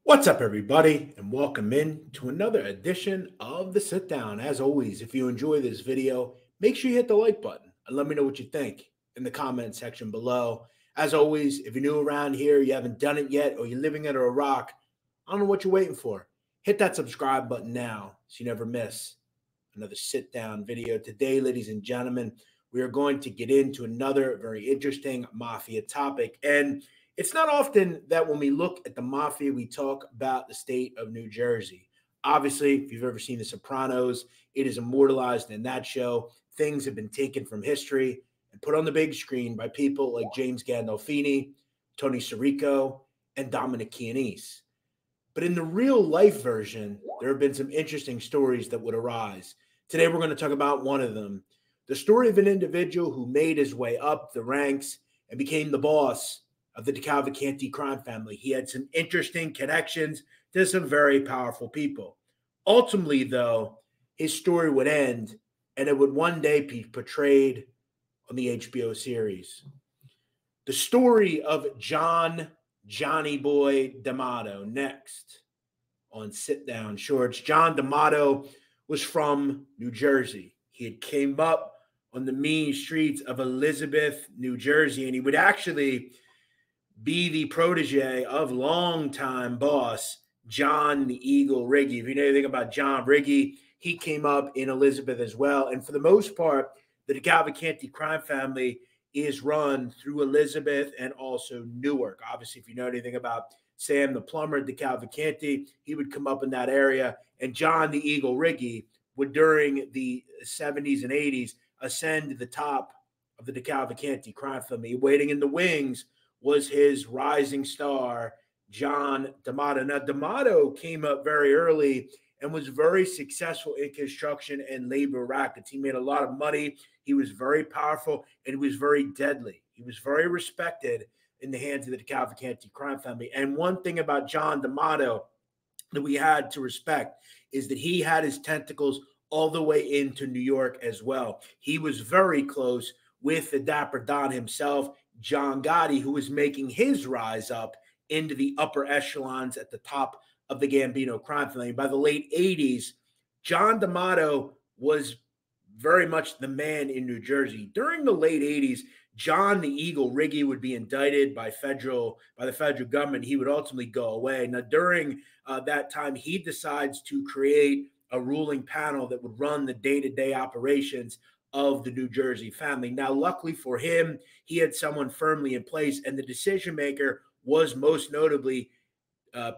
What's up, everybody, and welcome in to another edition of The Sit Down. As always, if you enjoy this video, make sure you hit the like button and let me know what you think in the comment section below. As always, if you're new around here, you haven't done it yet, or you're living under a rock, I don't know what you're waiting for. Hit that subscribe button now so you never miss another sit down video. Today, ladies and gentlemen, we are going to get into another very interesting mafia topic. And it's not often that when we look at the mafia, we talk about the state of New Jersey. Obviously, if you've ever seen The Sopranos, it is immortalized in that show. Things have been taken from history and put on the big screen by people like James Gandolfini, Tony Sirico, and Dominic Chianese. But in the real life version, there have been some interesting stories that would arise. Today, we're going to talk about one of them, the story of an individual who made his way up the ranks and became the boss of the DeCavalcante crime family. He had some interesting connections to some very powerful people. Ultimately, though, his story would end and it would one day be portrayed on the HBO series. The story of Johnny Boy D'Amato next on Sit Down Shorts. John D'Amato was from New Jersey. He had came up on the mean streets of Elizabeth, New Jersey, and he would actually be the protege of longtime boss John the Eagle Riggi. If you know anything about John Riggi, he came up in Elizabeth as well. And for the most part, the DeCavalcante crime family is run through Elizabeth and also Newark. Obviously, if you know anything about Sam the plumber at DeCavalcante, he would come up in that area. And John the Eagle Riggi would, during the 70s and 80s, ascend to the top of the DeCavalcante crime family. Waiting in the wings was his rising star, John D'Amato. Now, D'Amato came up very early and was very successful in construction and labor rackets. He made a lot of money. He was very powerful, and he was very deadly. He was very respected in the hands of the DeCavalcante crime family. And one thing about John D'Amato that we had to respect is that he had his tentacles all the way into New York as well. He was very close with the Dapper Don himself, John Gotti, who was making his rise up into the upper echelons at the top of the Gambino crime family. By the late 80s, John D'Amato was very much the man in New Jersey. During the late 80s, John the Eagle Riggi would be indicted by the federal government. He would ultimately go away. Now, during that time, he decides to create a ruling panel that would run the day-to-day operations of the New Jersey family. Now, luckily for him, he had someone firmly in place, and the decision maker was most notably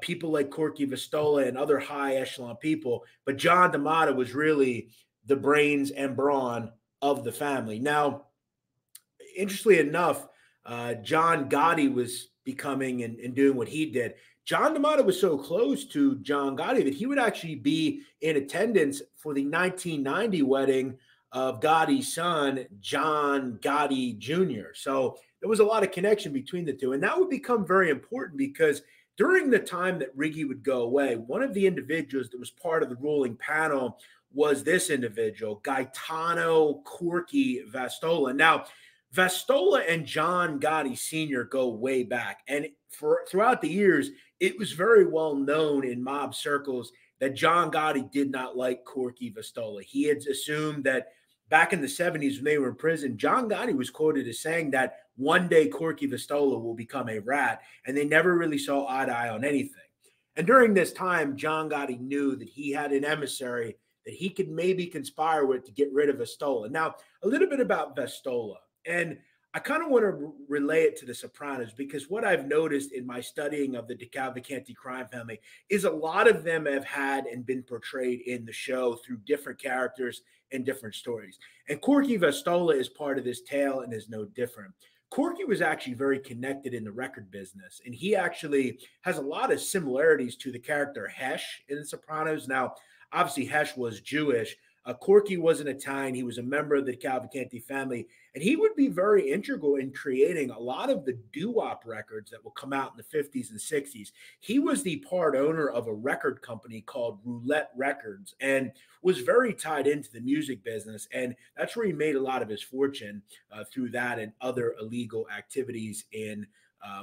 people like Corky Vastola and other high echelon people. But John D'Amato was really the brains and brawn of the family. Now, interestingly enough, John Gotti was becoming and doing what he did. John D'Amato was so close to John Gotti that he would actually be in attendance for the 1990 wedding of Gotti's son, John Gotti Jr. So there was a lot of connection between the two. And that would become very important because during the time that Riggi would go away, one of the individuals that was part of the ruling panel was this individual, Gaetano Corky Vastola. Now, Vastola and John Gotti Sr. go way back. And throughout the years, it was very well known in mob circles that John Gotti did not like Corky Vastola. He had assumed that back in the 70s when they were in prison, John Gotti was quoted as saying that one day Corky Vastola will become a rat, and they never really saw eye to eye on anything. And during this time, John Gotti knew that he had an emissary that he could maybe conspire with to get rid of Vastola. Now, a little bit about Vastola, and I kind of want to relay it to The Sopranos because what I've noticed in my studying of the DeCavalcante crime family is a lot of them have had and been portrayed in the show through different characters and different stories. And Corky Vastola is part of this tale and is no different. Corky was actually very connected in the record business, and he actually has a lot of similarities to the character Hesh in The Sopranos. Now, obviously, Hesh was Jewish. Corky was an Italian. He was a member of the Cavalcanti family, and he would be very integral in creating a lot of the doo-wop records that will come out in the 50s and 60s. He was the part owner of a record company called Roulette Records and was very tied into the music business, and that's where he made a lot of his fortune through that and other illegal activities in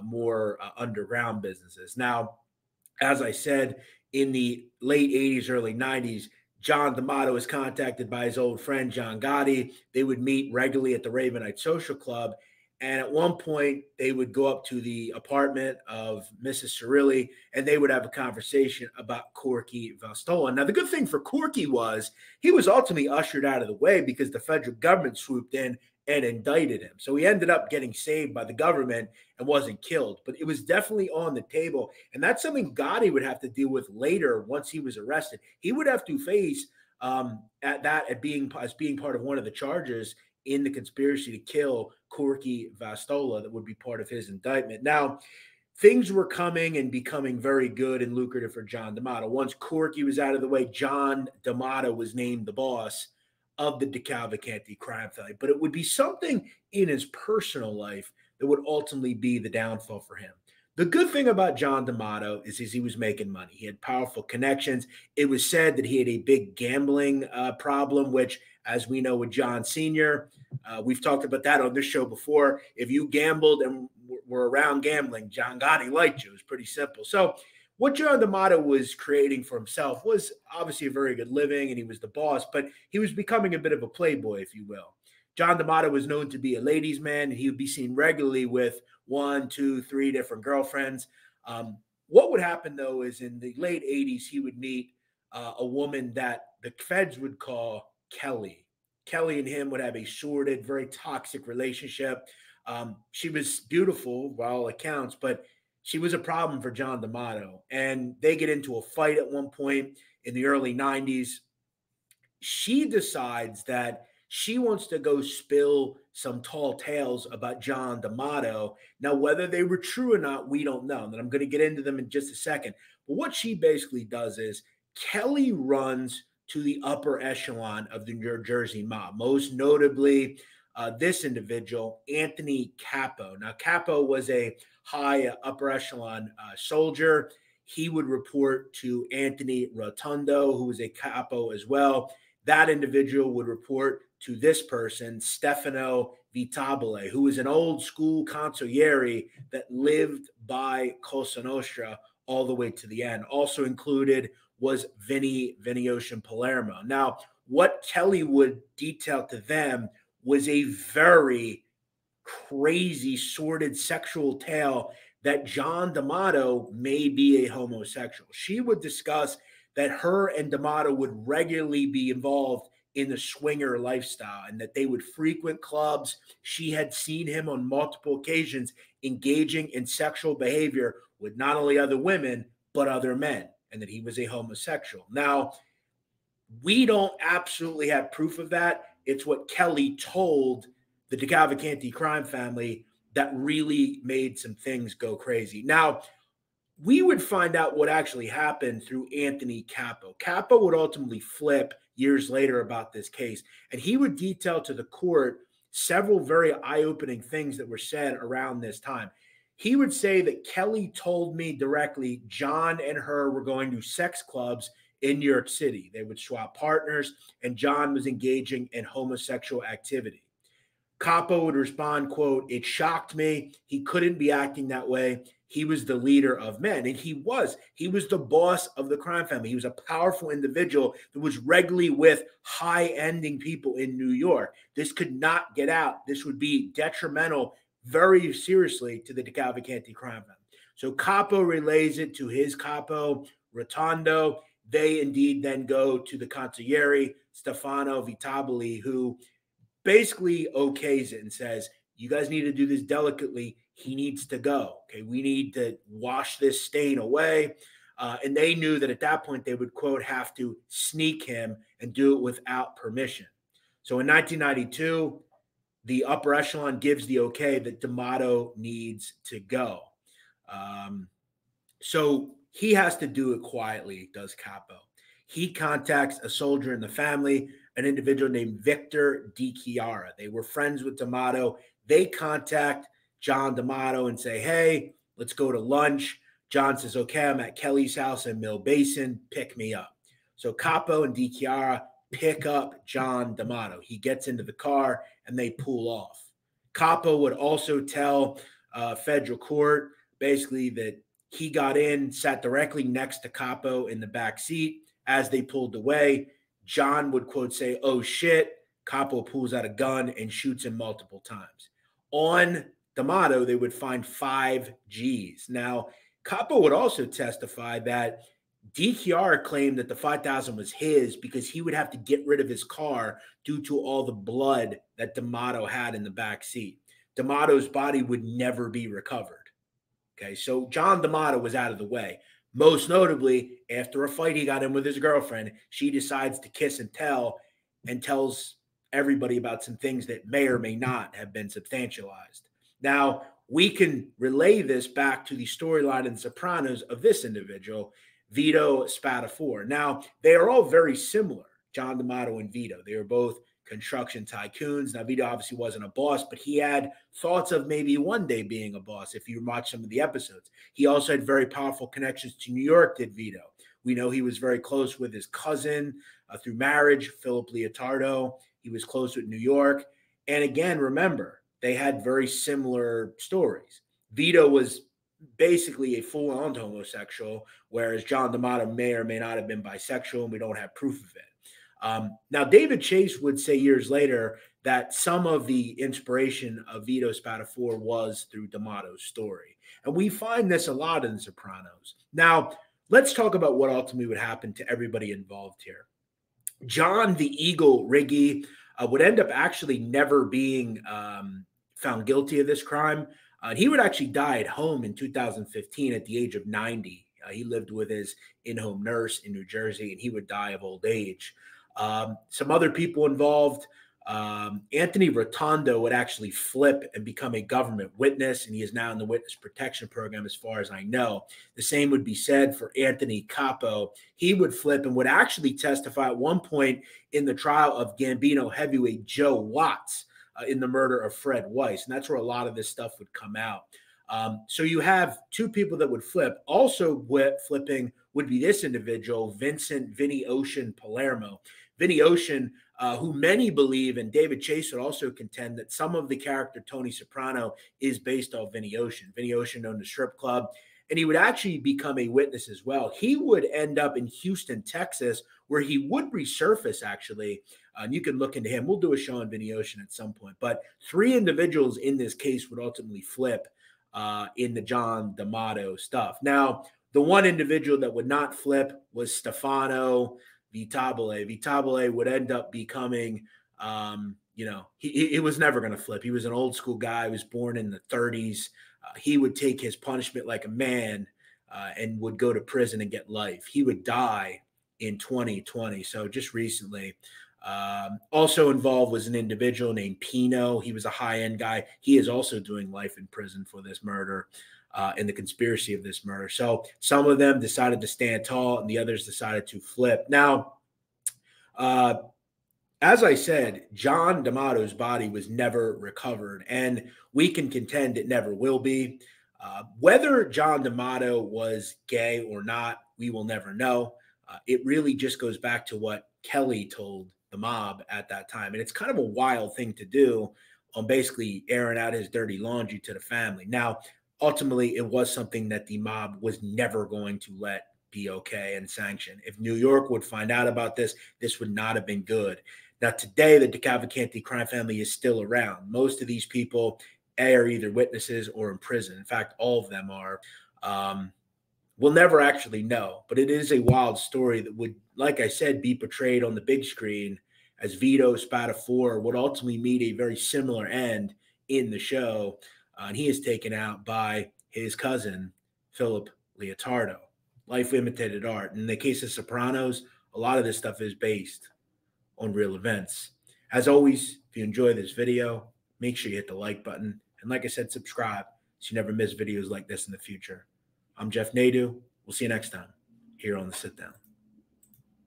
more underground businesses. Now, As I said, in the late 80s, early 90s, John D'Amato was contacted by his old friend, John Gotti. They would meet regularly at the Ravenite Social Club. And at one point, they would go up to the apartment of Mrs. Cirilli and they would have a conversation about Corky Valstola. Now, the good thing for Corky was he was ultimately ushered out of the way because the federal government swooped in and indicted him. So he ended up getting saved by the government and wasn't killed. But it was definitely on the table. And that's something Gotti would have to deal with later once he was arrested. He would have to face as being part of one of the charges in the conspiracy to kill Corky Valstola that would be part of his indictment. Now, things were coming and becoming very good and lucrative for John D'Amato. Once Corky was out of the way, John D'Amato was named the boss of the DeCavalcante crime family. But it would be something in his personal life that would ultimately be the downfall for him. The good thing about John D'Amato is he was making money. He had powerful connections. It was said that he had a big gambling problem, which, as we know with John Sr., we've talked about that on this show before. If you gambled and were around gambling, John Gotti liked you. It was pretty simple. So what John D'Amato was creating for himself was obviously a very good living, and he was the boss, but he was becoming a bit of a playboy, if you will. John D'Amato was known to be a ladies' man, and he would be seen regularly with 1, 2, 3 different girlfriends. What would happen, though, is in the late 80s, he would meet a woman that the feds would call Kelly. Kelly and him would have a sordid, very toxic relationship. She was beautiful by all accounts, but she was a problem for John D'Amato. And they get into a fight at one point in the early 90s. She decides that she wants to go spill some tall tales about John D'Amato. Now, whether they were true or not, we don't know. And I'm going to get into them in just a second. But what she basically does is Kelly runs to the upper echelon of the New Jersey mob, most notably this individual, Anthony Capo. Now, Capo was a high upper echelon soldier. He would report to Anthony Rotundo, who was a capo as well. That individual would report to this person, Stefano Vitabile, who was an old school consigliere that lived by Cosa Nostra all the way to the end. Also included was Vinny Ocean Palermo. Now, what Kelly would detail to them was a very crazy, sordid sexual tale that John D'Amato may be a homosexual. She would discuss that her and D'Amato would regularly be involved in the swinger lifestyle and that they would frequent clubs. She had seen him on multiple occasions engaging in sexual behavior with not only other women, but other men, and that he was a homosexual. Now, we don't absolutely have proof of that. It's what Kelly told the DeCavalcante crime family that really made some things go crazy. Now, we would find out what actually happened through Anthony Capo. Capo would ultimately flip years later about this case, and he would detail to the court several very eye-opening things that were said around this time. He would say that Kelly told me directly John and her were going to sex clubs in New York City. They would swap partners, and John was engaging in homosexual activity. Capo would respond, quote, "It shocked me. He couldn't be acting that way. He was the leader of men." And he was. He was the boss of the crime family. He was a powerful individual that was regularly with high-ending people in New York. This could not get out. This would be detrimental very seriously to the DeCavalcante crime family. So Capo relays it to his capo, Rotondo. They indeed then go to the consigliere, Stefano Vitabile, who basically okays it and says, you guys need to do this delicately. He needs to go. Okay, we need to wash this stain away. And they knew that at that point they would, quote, have to sneak him and do it without permission. So in 1992, the upper echelon gives the okay that D'Amato needs to go. So he has to do it quietly, does Capo. He contacts a soldier in the family, an individual named Victor DiChiara. They were friends with D'Amato. They contact John D'Amato and say, hey, let's go to lunch. John says, okay, I'm at Kelly's house in Mill Basin. Pick me up. So Capo and DiChiara pick up John D'Amato. He gets into the car and they pull off. Capo would also tell federal court basically that He got in, sat directly next to Capo in the back seat. As they pulled away, John would, quote, say, "Oh shit." Capo pulls out a gun and shoots him multiple times. On D'Amato, they would find 5 Gs. Now, Capo would also testify that DKR claimed that the 5,000 was his because he would have to get rid of his car due to all the blood that D'Amato had in the back seat. D'Amato's body would never be recovered. Okay, so John D'Amato was out of the way. Most notably, after a fight he got in with his girlfriend, she decides to kiss and tell and tells everybody about some things that may or may not have been substantialized. Now, we can relay this back to the storyline in Sopranos of this individual, Vito Spatafore. Now, they are all very similar, John D'Amato and Vito. They are both construction tycoons. Now, Vito obviously wasn't a boss, but he had thoughts of maybe one day being a boss if you watch some of the episodes. He also had very powerful connections to New York, did Vito. We know he was very close with his cousin through marriage, Philip Leotardo. He was close with New York. And again, remember, they had very similar stories. Vito was basically a full-on homosexual, whereas John D'Amato may or may not have been bisexual, and we don't have proof of it. Now, David Chase would say years later that some of the inspiration of Vito Spatafore was through D'Amato's story. And we find this a lot in The Sopranos. Now, let's talk about what ultimately would happen to everybody involved here. John the Eagle Riggi would end up actually never being found guilty of this crime. He would actually die at home in 2015 at the age of 90. He lived with his in-home nurse in New Jersey, and he would die of old age. Some other people involved. Anthony Rotondo would actually flip and become a government witness, and he is now in the witness protection program as far as I know. The same would be said for Anthony Capo. He would flip and would actually testify at one point in the trial of Gambino heavyweight Joe Watts in the murder of Fred Weiss, and that's where a lot of this stuff would come out. So you have 2 people that would flip. Also flipping would be this individual, Vinny Ocean Palermo. Vinny Ocean, who many believe, and David Chase would also contend that some of the character Tony Soprano is based off Vinny Ocean. Vinny Ocean owned a strip club, and he would actually become a witness as well. He would end up in Houston, Texas, where he would resurface, actually. And you can look into him. We'll do a show on Vinny Ocean at some point. But 3 individuals in this case would ultimately flip in the John D'Amato stuff. Now, the one individual that would not flip was Stefano Vitabile. Vitabile would end up becoming, he was never going to flip. He was an old school guy. He was born in the 30s. He would take his punishment like a man and would go to prison and get life. He would die in 2020, so just recently. Also involved was an individual named Pino. He was a high-end guy. He is also doing life in prison for this murder and the conspiracy of this murder. So some of them decided to stand tall and the others decided to flip. Now, as I said, John D'Amato's body was never recovered, and we can contend it never will be. Whether John D'Amato was gay or not, we will never know. It really just goes back to what Kelly told the mob at that time. And it's kind of a wild thing to do on basically airing out his dirty laundry to the family. Now, ultimately, it was something that the mob was never going to let be okay and sanction. If New York would find out about this, this would not have been good. Now, today, the DeCavalcante crime family is still around. Most of these people are either witnesses or in prison. In fact, all of them are. We'll never actually know, but it is a wild story that would, like I said, be portrayed on the big screen as Vito Spatafore would ultimately meet a very similar end in the show. And he is taken out by his cousin, Philip Leotardo. Life imitated art. In the case of Sopranos, a lot of this stuff is based on real events. As always, if you enjoy this video, make sure you hit the like button. And like I said, subscribe so you never miss videos like this in the future. I'm Jeff Nadu. We'll see you next time here on The Sit Down.